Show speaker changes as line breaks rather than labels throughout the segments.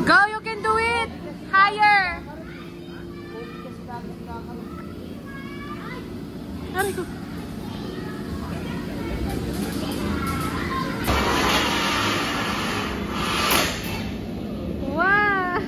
Go, you can do it! Higher! Aray ko. Wow!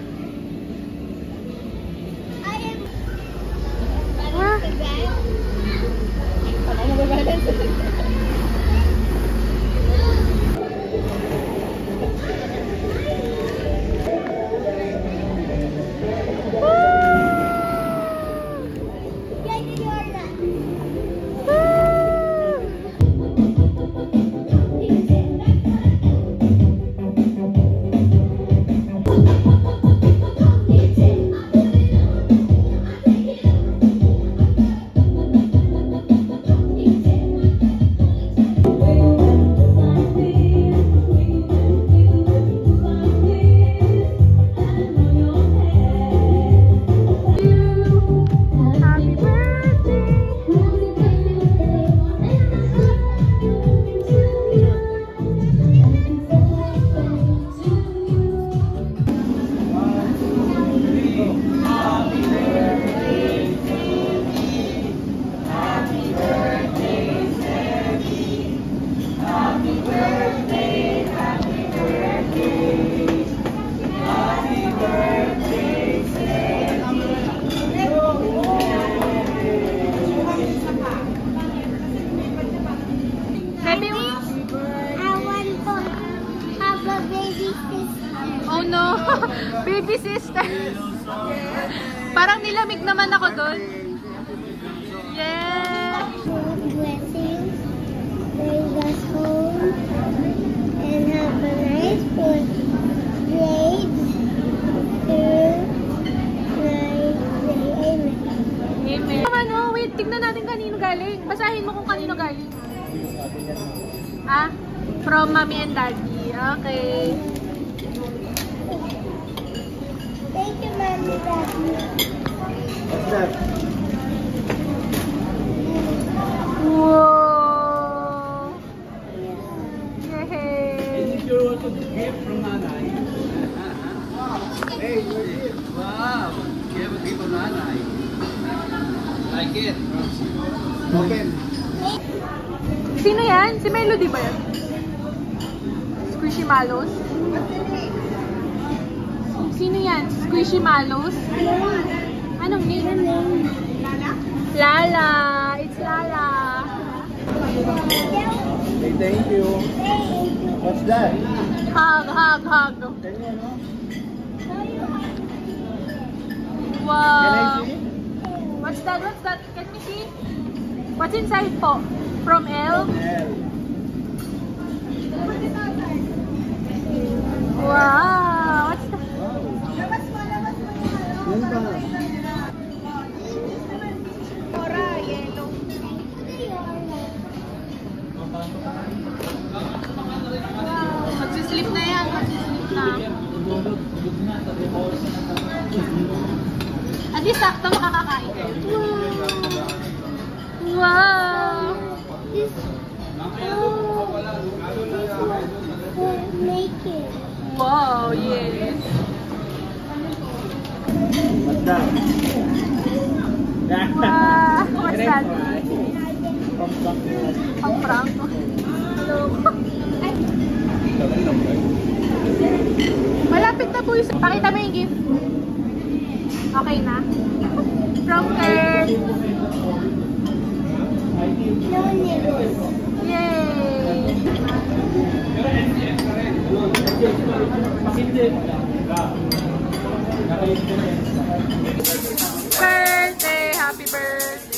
Oh no! Baby sister! Parang nilamig naman ako doon. Yeah!
Blessings, bring us home, and have a nice food. Grades through night. Amen.
Amen. Ano? Wait, tignan natin kanino galing. Basahin mo kung kanino galing. Ah? From mommy and daddy. Okay.
Thank you, Mommy, Daddy.
What's that?
Whoa! Yay!
Is it your gift from Nanay? Hey, your gift. Wow! You have a gift from Nanay. Like it. Open.
Sino yan? Si Melody ba yan? Squishy Mallows? Sino yan? Squishy Mallows? Anong name? Lala? Lala! It's Lala!
Hey, thank you. What's that?
Hug, hug, hug! Wow!
Can I see?
What's that? What's that? Can we see? What's inside po? From L? Wow! What's that?
Yan ba?
Cora, yellow. Magsislip na yan. Magsislip na. At least sakto makakakain kayo. Wow!
Make it.
Wow, yes.
What's that?
Wow! What's that? Pang prank. Hello. Malapit na po yung... Pakita mo yung gift. Okay na? From Kurt.
No nipples.
Yay! Birthday! Happy birthday!